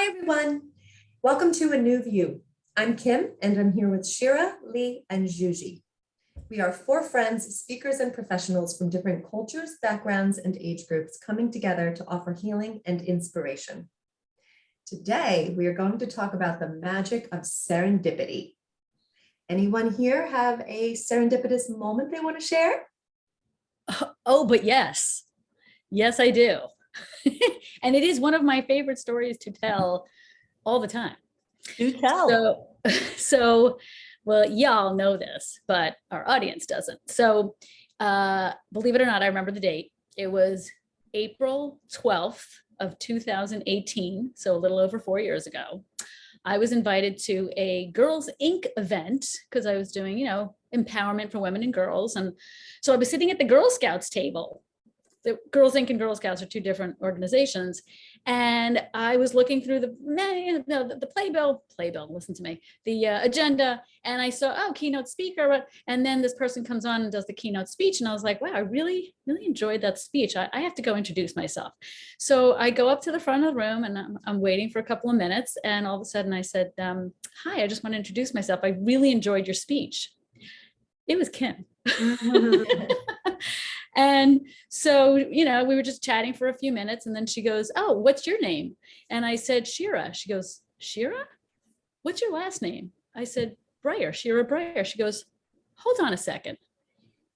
Hi, everyone. Welcome to A New View. I'm Kim, and I'm here with Shira, Lee, and Juji. We are four friends, speakers, and professionals from different cultures, backgrounds, and age groups coming together to offer healing and inspiration. Today, we are going to talk about the magic of serendipity. Anyone here have a serendipitous moment they want to share? Oh, but yes. Yes, I do. And it is one of my favorite stories to tell all the time. Do tell. So, well, y'all know this, but our audience doesn't. So, believe it or not, I remember the date. It was April 12th of 2018, so a little over 4 years ago. I was invited to a Girls Inc. event because I was doing, empowerment for women and girls. And so I was sitting at the Girl Scouts table. The Girls Inc. and Girl Scouts are two different organizations. And I was looking through the playbill, listen to me, the agenda. And I saw, keynote speaker. And then this person comes on and does the keynote speech. And I was like, wow, I really, really enjoyed that speech. I have to go introduce myself. So I go up to the front of the room and I'm waiting for a couple of minutes. And all of a sudden I said, hi, I just want to introduce myself. I really enjoyed your speech. It was Kim. And so, we were just chatting for a few minutes and then she goes, oh, what's your name? And I said, Shira. She goes, Shira? What's your last name? I said, Breyer, Shira Breyer. She goes, hold on a second.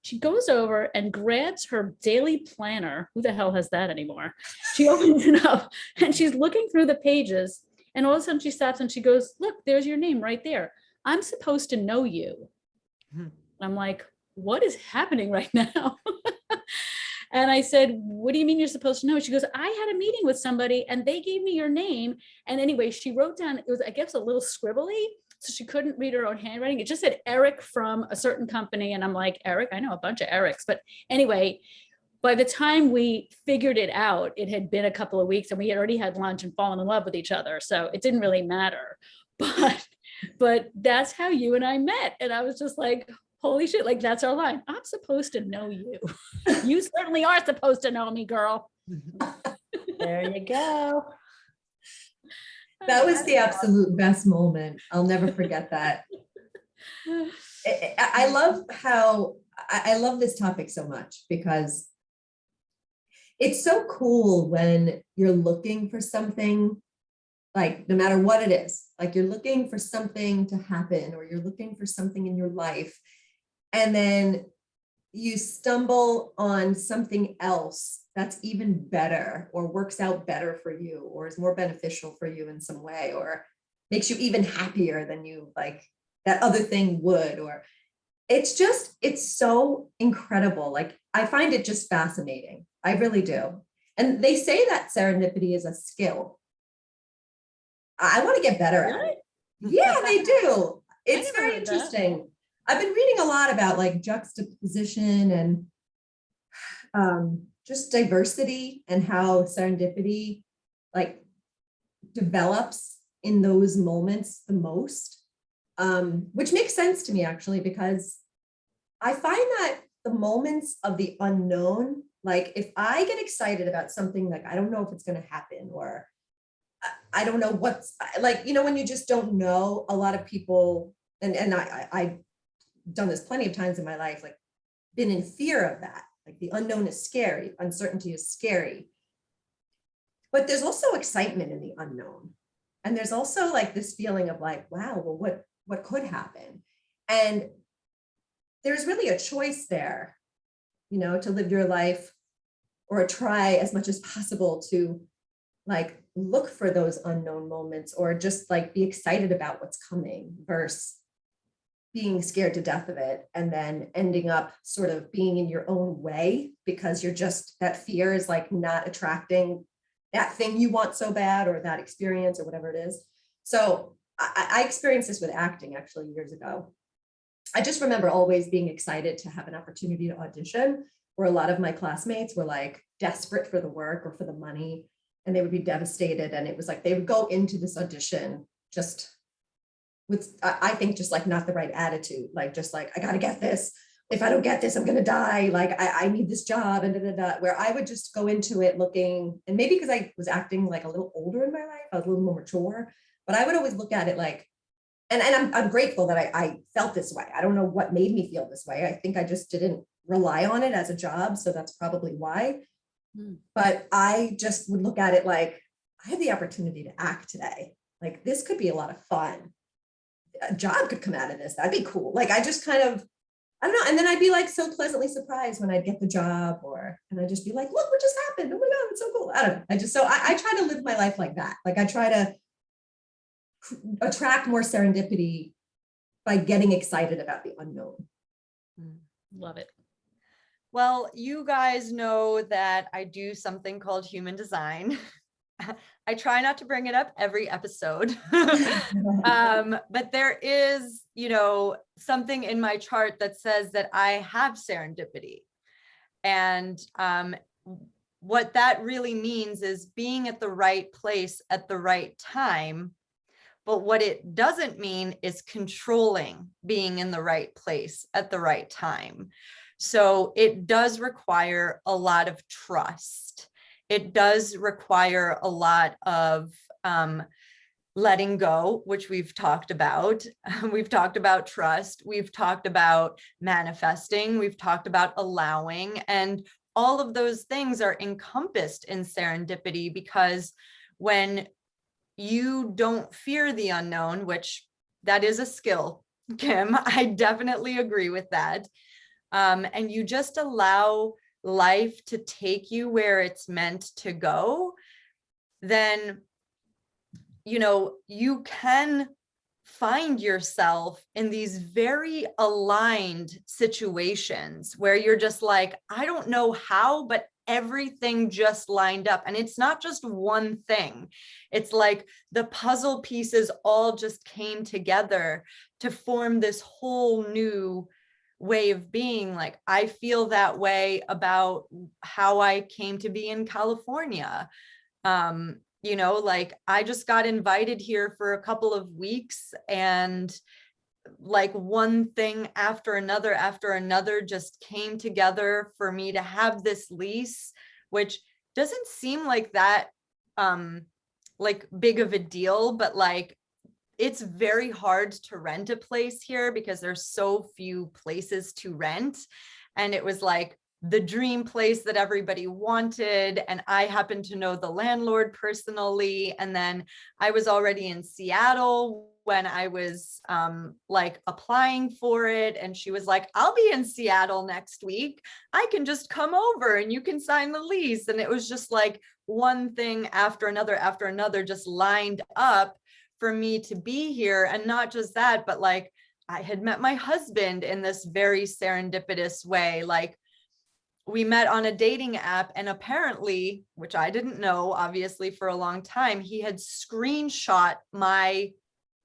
She goes over and grabs her daily planner. Who the hell has that anymore? She opens it up and she's looking through the pages. And all of a sudden she stops and she goes, look, there's your name right there. I'm supposed to know you. I'm like, what is happening right now? And I said, what do you mean you're supposed to know? She goes, I had a meeting with somebody and they gave me your name. And anyway, she wrote down, it was, I guess, a little scribbly. So she couldn't read her own handwriting. It just said Eric from a certain company. And I'm like, Eric, I know a bunch of Erics. But anyway, by the time we figured it out, it had been a couple of weeks and we had already had lunch and fallen in love with each other. So it didn't really matter. But that's how you and I met. And I was just like, holy shit, like that's our line. I'm supposed to know you. You certainly are supposed to know me, girl. There you go. That was the absolute best moment. I'll never forget that. I love this topic so much because it's so cool when you're looking for something, like no matter what it is, like you're looking for something to happen or you're looking for something in your life. And then you stumble on something else that's even better or works out better for you or is more beneficial for you in some way or makes you even happier than you like that other thing would. Or it's so incredible. Like I find it just fascinating. I really do. And they say that serendipity is a skill. I want to get better at it. Yeah, they do. It's very interesting. I've been reading a lot about like juxtaposition and just diversity and how serendipity like develops in those moments the most, which makes sense to me actually, because I find that the moments of the unknown, like if I get excited about something, like I don't know if it's going to happen or I don't know what's like, when you just don't know, a lot of people, and I done this plenty of times in my life, like been in fear of that. Like the unknown is scary. Uncertainty is scary. But there's also excitement in the unknown. And there's also like this feeling of like, wow, well, what could happen? And there's really a choice there, to live your life or try as much as possible to like look for those unknown moments or just like be excited about what's coming versus being scared to death of it and then ending up sort of being in your own way because you're just, that fear is like not attracting that thing you want so bad or that experience or whatever it is. So I experienced this with acting actually years ago. I just remember always being excited to have an opportunity to audition where a lot of my classmates were like desperate for the work or for the money and they would be devastated. And it was like, they would go into this audition just with, I think just like not the right attitude, like just like, I got to get this, if I don't get this, I'm going to die. Like I need this job and da, da, da, where I would just go into it looking, and maybe because I was acting like a little older in my life, I was a little more mature, but I would always look at it like, and I'm grateful that I felt this way. I don't know what made me feel this way. I think I just didn't rely on it as a job. So that's probably why. But I just would look at it like, I had the opportunity to act today. Like this could be a lot of fun. A job could come out of this. That'd be cool. Like I just kind of, I don't know. And then I'd be like so pleasantly surprised when I'd get the job, and I'd just be like, look what just happened. Oh my God, it's so cool. I don't know. I try to live my life like that. Like I try to attract more serendipity by getting excited about the unknown. Love it. Well, you guys know that I do something called human design. I try not to bring it up every episode. But there is, something in my chart that says that I have serendipity. And what that really means is being at the right place at the right time. But what it doesn't mean is controlling being in the right place at the right time. So it does require a lot of trust. It does require a lot of letting go, which we've talked about. We've talked about trust. We've talked about manifesting. We've talked about allowing. And all of those things are encompassed in serendipity, because when you don't fear the unknown, which that is a skill, Kim, I definitely agree with that. And you just allow life to take you where it's meant to go, then, you can find yourself in these very aligned situations where you're just like, I don't know how, but everything just lined up. And it's not just one thing. It's like the puzzle pieces all just came together to form this whole new way of being. Like, I feel that way about how I came to be in California. Like I just got invited here for a couple of weeks, and like one thing after another just came together for me to have this lease, which doesn't seem like that like big of a deal, but like it's very hard to rent a place here because there's so few places to rent. And it was like the dream place that everybody wanted. And I happened to know the landlord personally. And then I was already in Seattle when I was like applying for it. And she was like, I'll be in Seattle next week. I can just come over and you can sign the lease. And it was just like one thing after another just lined up for me to be here. And not just that, but like I had met my husband in this very serendipitous way. Like we met on a dating app, and apparently, which I didn't know, obviously for a long time, he had screenshot my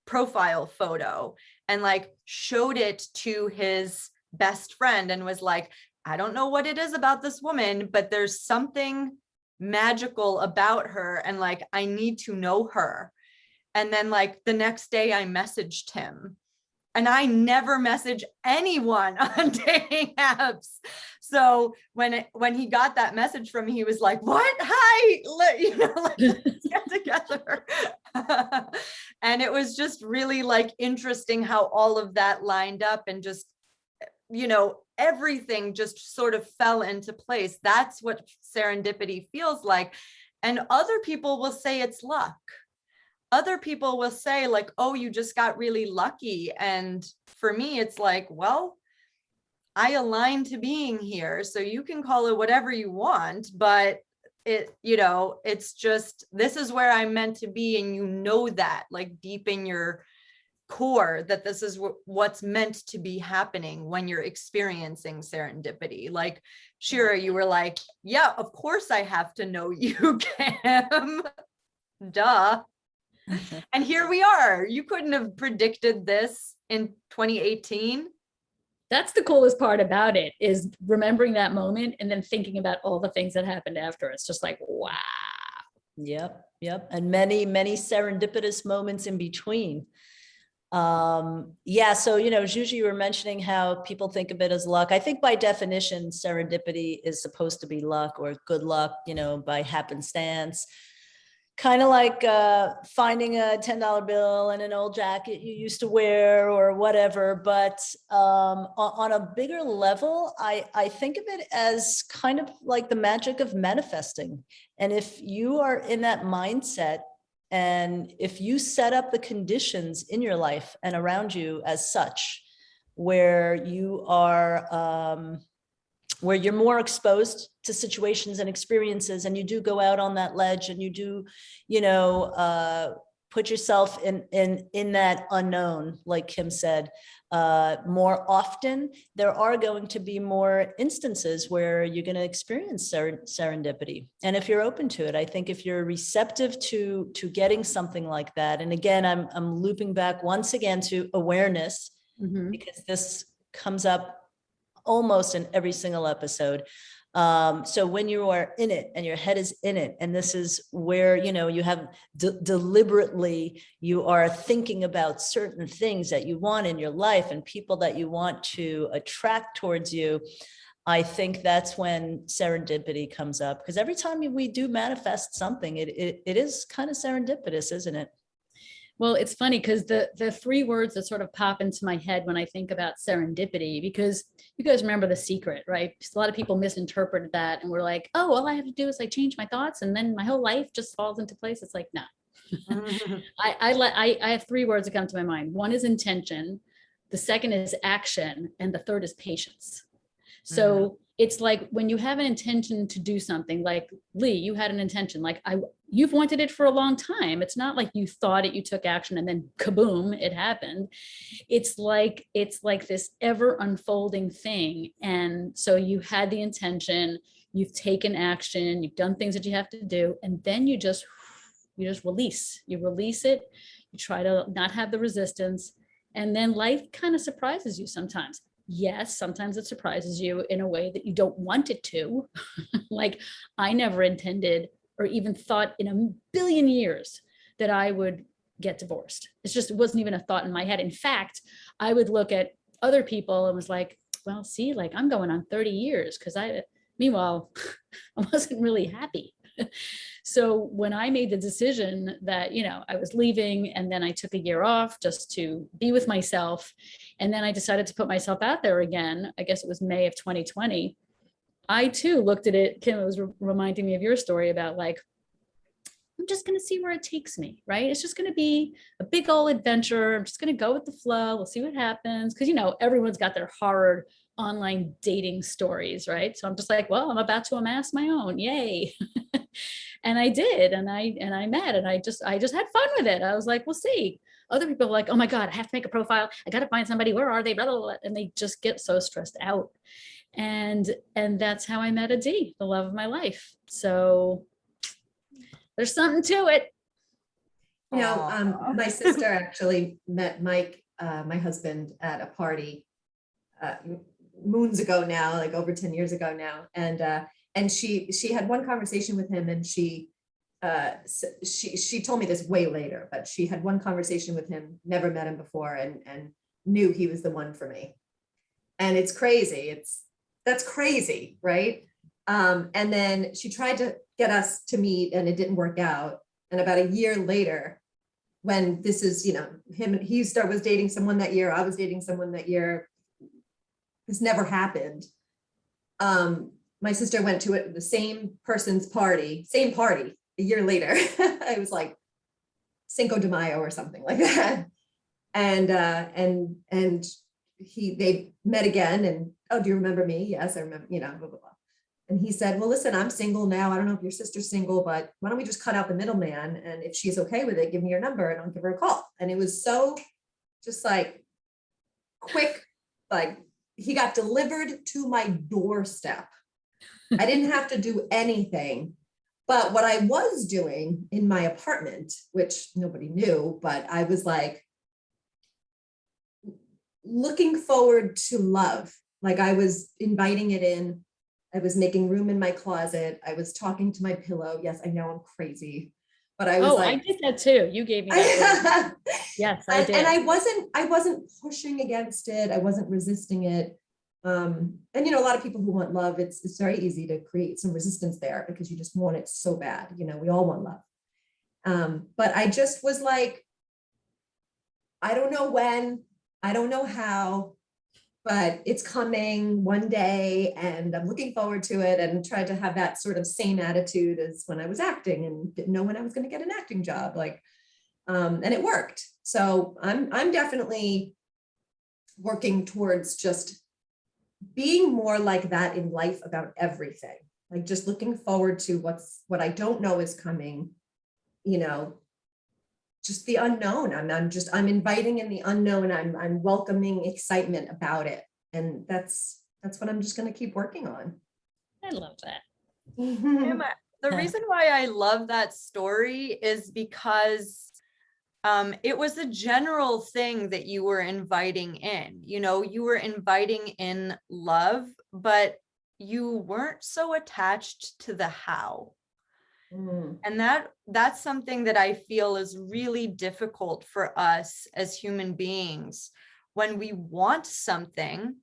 profile photo and like showed it to his best friend and was like, I don't know what it is about this woman, but there's something magical about her. And like, I need to know her. And then like the next day I messaged him. And I never message anyone on dating apps. So when he got that message from me, he was like, what? Hi, let's get together. And it was just really like interesting how all of that lined up, and just, everything just sort of fell into place. That's what serendipity feels like. And other people will say it's luck. Other people will say like, oh, you just got really lucky. And for me, it's like, well, I aligned to being here. So you can call it whatever you want, but it's just, this is where I'm meant to be. And that like deep in your core that this is what's meant to be happening when you're experiencing serendipity. Like Shira, you were like, yeah, of course I have to know you, Kim. Duh. And here we are. You couldn't have predicted this in 2018. That's the coolest part about it, is remembering that moment and then thinking about all the things that happened after. It's just like, wow. Yep. And many, many serendipitous moments in between. Yeah, so, Juju, you were mentioning how people think of it as luck. I think by definition, serendipity is supposed to be luck or good luck, by happenstance. Kind of like finding a $10 bill in an old jacket you used to wear or whatever. But on a bigger level, I think of it as kind of like the magic of manifesting. And if you are in that mindset, and if you set up the conditions in your life and around you as such, where you are, where you're more exposed to situations and experiences, and you do go out on that ledge, and you do, put yourself in that unknown, like Kim said, more often, there are going to be more instances where you're going to experience serendipity. And if you're open to it, I think if you're receptive to getting something like that, and again, I'm looping back once again to awareness, because this comes up almost in every single episode. So when you are in it and your head is in it, and this is where, you have deliberately, you are thinking about certain things that you want in your life and people that you want to attract towards you, I think that's when serendipity comes up. Because every time we do manifest something, it is kind of serendipitous, isn't it? Well, it's funny because the three words that sort of pop into my head when I think about serendipity, because you guys remember The Secret, right? Just a lot of people misinterpreted that and were like, oh, all I have to do is change my thoughts and then my whole life just falls into place. It's like, no. I have three words that come to my mind. One is intention, the second is action, and the third is patience. So it's like when you have an intention to do something, like Lee, you had an intention, you've wanted it for a long time. It's not like you thought it, you took action, and then kaboom, it happened. It's like this ever unfolding thing. And so you had the intention, you've taken action, you've done things that you have to do, and then you just release. You release it, you try to not have the resistance, and then life kind of surprises you sometimes. Yes, sometimes it surprises you in a way that you don't want it to. Like, I never intended or even thought in a billion years that I would get divorced. It wasn't even a thought in my head. In fact, I would look at other people and was like, well, see, I'm going on 30 years because meanwhile, I wasn't really happy. So when I made the decision that, I was leaving, and then I took a year off just to be with myself, and then I decided to put myself out there again, I guess it was May of 2020, I too looked at it, Kim, it was reminding me of your story about I'm just going to see where it takes me, right? It's just going to be a big old adventure. I'm just going to go with the flow. We'll see what happens. Because, everyone's got their horror online dating stories, right? So I'm just like, well, I'm about to amass my own, yay. And I did, and I met, and I just had fun with it. I was like, we'll see. Other people are like, oh my God, I have to make a profile. I got to find somebody. Where are they? Blah, blah, blah. And they just get so stressed out. And that's how I met Adi, the love of my life. So there's something to it. My sister actually met Mike, my husband, at a party moons ago now, over 10 years ago now. And she had one conversation with him, and she told me this way later, but she had one conversation with him, never met him before, and knew he was the one for me. And it's crazy. That's crazy, right? And then she tried to get us to meet, and it didn't work out. And about a year later, when this is, he was dating someone that year, I was dating someone that year, this never happened. My sister went to the same person's party, a year later. It was like Cinco de Mayo or something like that. And they met again, and, oh, do you remember me? Yes, I remember, blah, blah, blah. And he said, well, listen, I'm single now. I don't know if your sister's single, but why don't we just cut out the middleman? And if she's okay with it, give me your number and I'll give her a call. And it was so just quick, he got delivered to my doorstep. I didn't have to do anything. But what I was doing in my apartment, which nobody knew, but I was looking forward to love. I was inviting it in. I was making room in my closet. I was talking to my pillow. Yes, I know I'm crazy, but I was Oh, I like, did that too. You gave me that word. Yes, I did. and I wasn't pushing against it. I wasn't resisting it. And you know, a lot of people who want love, it's very easy to create some resistance there because you just want it so bad. You know, we all want love. But I just was like, I don't know when, I don't know how, but it's coming one day and I'm looking forward to it, and tried to have that sort of same attitude as when I was acting and didn't know when I was going to get an acting job. Like, and it worked. So I'm definitely working towards just being more like that in life about everything. Like just looking forward to what I don't know is coming, you know, just the unknown. I'm inviting in the unknown. I'm welcoming excitement about it. And that's what I'm just going to keep working on. I love that. Emma, the reason why I love that story is because it was a general thing that you were inviting in. You know, you were inviting in love, but you weren't so attached to the how. And that's something that I feel is really difficult for us as human beings when we want something,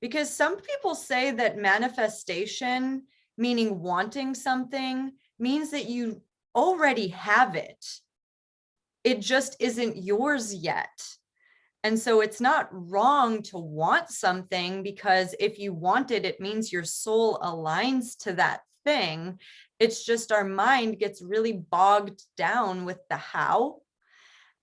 because some people say that manifestation, meaning wanting something, means that you already have it. It just isn't yours yet. And so it's not wrong to want something, because if you want it, it means your soul aligns to that thing. It's just our mind gets really bogged down with the how.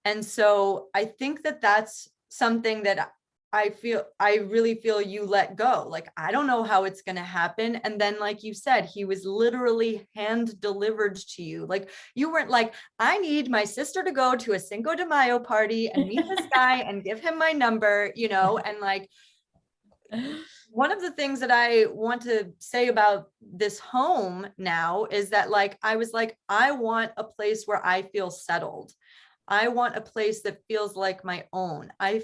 And so I think that that's something that I really feel you let go. Like, I don't know how it's going to happen. And then, like you said, he was literally hand delivered to you. Like, you weren't like, I need my sister to go to a Cinco de Mayo party and meet this guy and give him my number, you know, and like, one of the things that I want to say about this home now is that, like, I was like, I want a place where I feel settled. I want a place that feels like my own. I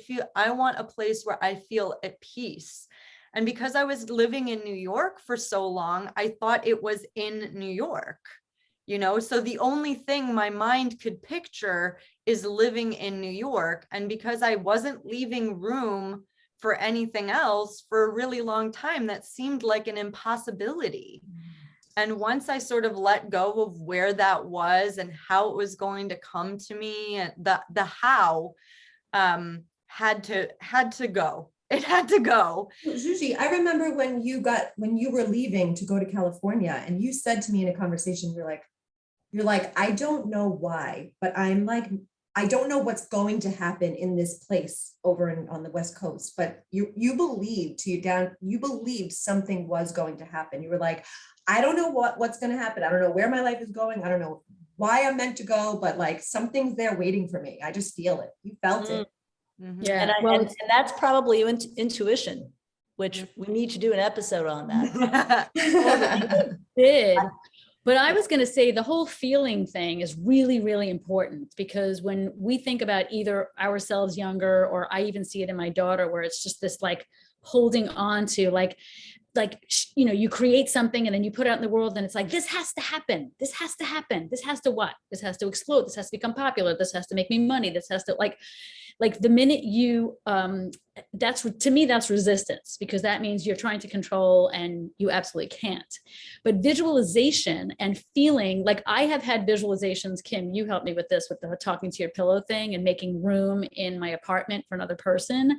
want a place where I feel at peace. And because I was living in New York for so long, I thought it was in New York, you know? So the only thing my mind could picture is living in New York. And because I wasn't leaving room for anything else for a really long time, that seemed like an impossibility. And once I sort of let go of where that was and how it was going to come to me, and the how had to go. It had to go. Juji, I remember when you were leaving to go to California, and you said to me in a conversation, you're like, I don't know why, but I'm like, I don't know what's going to happen in this place over on the West Coast, but you believed something was going to happen. You were like, I don't know what's going to happen. I don't know where my life is going. I don't know why I'm meant to go, but like something's there waiting for me. I just feel it. You felt it. Mm-hmm. Yeah. And that's probably intuition, which we need to do an episode on that. Did. But I was going to say the whole feeling thing is really, really important, because when we think about either ourselves younger, or I even see it in my daughter, where it's just this like holding on to like, you know, you create something and then you put it out in the world and it's like, this has to happen. This has to happen. This has to what? This has to explode. This has to become popular. This has to make me money. This has to like the minute you, to me, that's resistance, because that means you're trying to control and you absolutely can't. But visualization and feeling, like I have had visualizations, Kim, you helped me with this, with the talking to your pillow thing and making room in my apartment for another person.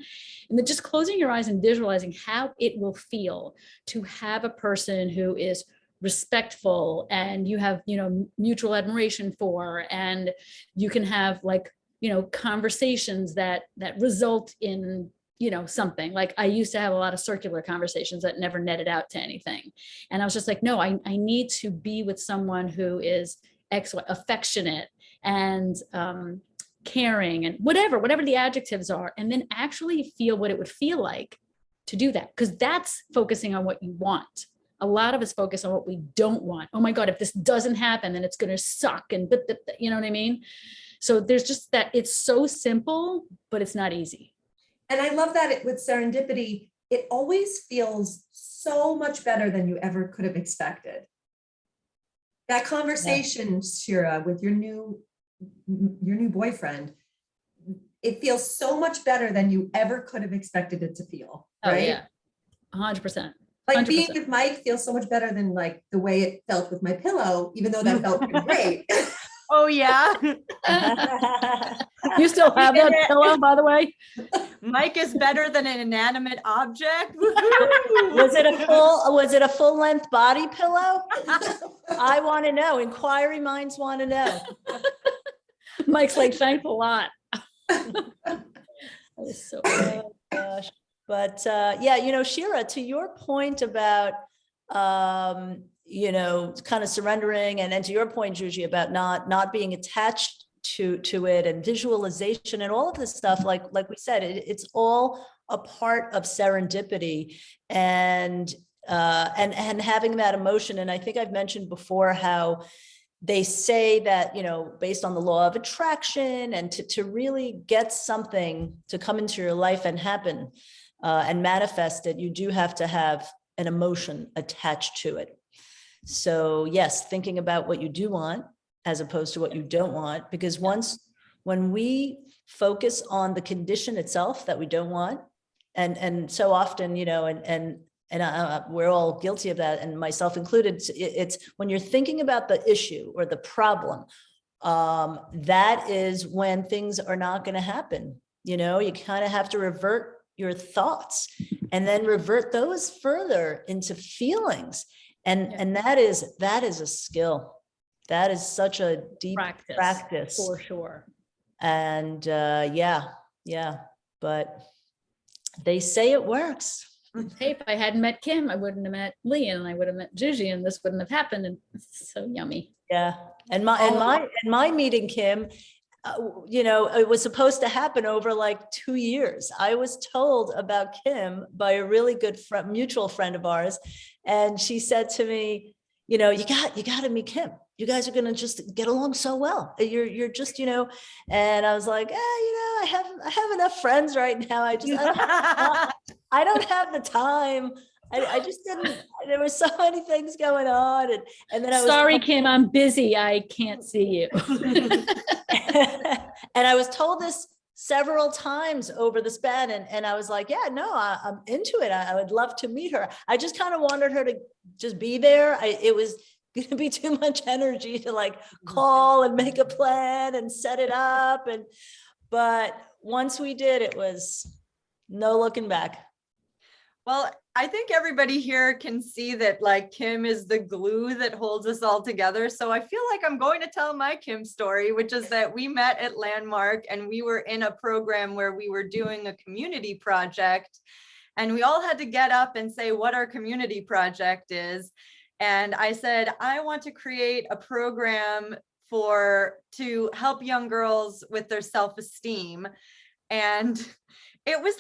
And then just closing your eyes and visualizing how it will feel to have a person who is respectful and you have, you know, mutual admiration for, and you can have like, you know, conversations that result in, you know, something. Like I used to have a lot of circular conversations that never netted out to anything. And I was just like, no, I need to be with someone who is affectionate and caring and whatever the adjectives are, and then actually feel what it would feel like to do that. Because that's focusing on what you want. A lot of us focus on what we don't want. Oh my God, if this doesn't happen, then it's going to suck. And you know what I mean? So there's just that, it's so simple, but it's not easy. And I love that with serendipity, it always feels so much better than you ever could have expected. that conversation, Shira, with your new boyfriend, it feels so much better than you ever could have expected it to feel, Oh, right? yeah. 100%. Like being 100%. with Mike feels so much better than like the way it felt with my pillow, even though that felt pretty great. Oh, yeah. You still have that pillow, by the way? Mike is better than an inanimate object. Was it a full length body pillow? I want to know. Inquiry minds want to know. Mike's like, thanks a lot. That was so funny. Oh, gosh. But yeah, Shira, to your point about kind of surrendering, and to your point, Juji, about not being attached to it, and visualization and all of this stuff, like we said, it's all a part of serendipity, and having that emotion. And I think I've mentioned before how they say that, based on the law of attraction, and to really get something to come into your life and happen and manifest it, you do have to have an emotion attached to it. So yes, thinking about what you do want as opposed to what you don't want, because when we focus on the condition itself that we don't want, and so often, we're all guilty of that, and myself included, it's when you're thinking about the issue or the problem, that is when things are not going to happen. You kind of have to revert your thoughts and then revert those further into feelings. And that is a skill. That is such a deep practice. For sure. And yeah, but they say it works. Hey, if I hadn't met Kim, I wouldn't have met Lee, and I would have met Juji, and this wouldn't have happened. And it's so yummy. Yeah. And my meeting Kim, it was supposed to happen over like 2 years. I was told about Kim by a really good mutual friend of ours. And she said to me, you got to meet Kim. You guys are going to just get along so well. You're just, and I was like, I have enough friends right now. I don't have the time. I just didn't, there were so many things going on. And then I was sorry, Kim, I'm busy. I can't see you. And I was told this several times over the span. And I was like, yeah, no, I'm into it. I would love to meet her. I just kind of wanted her to just be there. It was going to be too much energy to like call and make a plan and set it up. But once we did, it was no looking back. Well, I think everybody here can see that like Kim is the glue that holds us all together. So I feel like I'm going to tell my Kim story, which is that we met at Landmark and we were in a program where we were doing a community project, and we all had to get up and say what our community project is. And I said, I want to create a program to help young girls with their self-esteem. And it was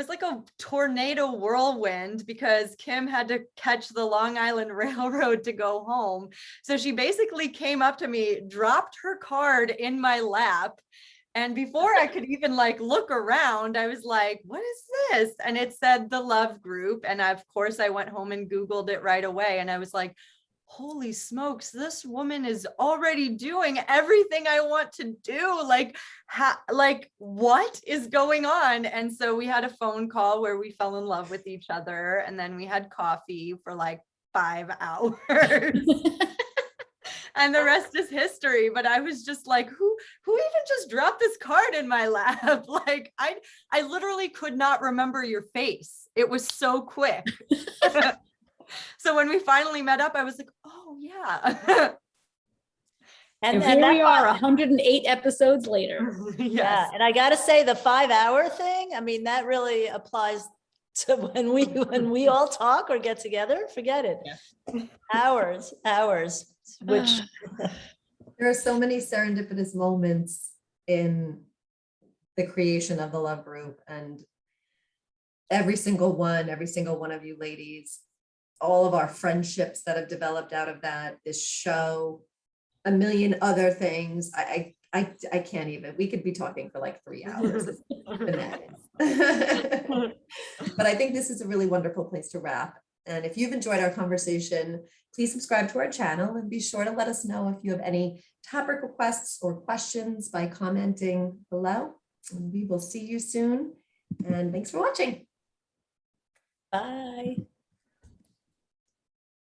like a tornado whirlwind, because Kim had to catch the Long Island Railroad to go home. So she basically came up to me, dropped her card in my lap. And before I could even like look around, I was like, what is this? And it said the Love Group. And of course I went home and Googled it right away. And I was like, holy smokes, this woman is already doing everything I want to do. Like what is going on? And so we had a phone call where we fell in love with each other. And then we had coffee for like 5 hours. And the rest is history. But I was just like, who even just dropped this card in my lap? Like I literally could not remember your face. It was so quick. So when we finally met up, I was like, oh yeah. And here we are 108 episodes later. Yes. Yeah. And I got to say the 5 hour thing, I mean, that really applies to when we all talk or get together, forget it. Yeah. Hours, which there are so many serendipitous moments in the creation of the Love Group, and every single one of you ladies, all of our friendships that have developed out of that, this show, a million other things. I can't even, we could be talking for like 3 hours. But I think this is a really wonderful place to wrap. And if you've enjoyed our conversation, please subscribe to our channel and be sure to let us know if you have any topic requests or questions by commenting below. And we will see you soon. And thanks for watching. Bye.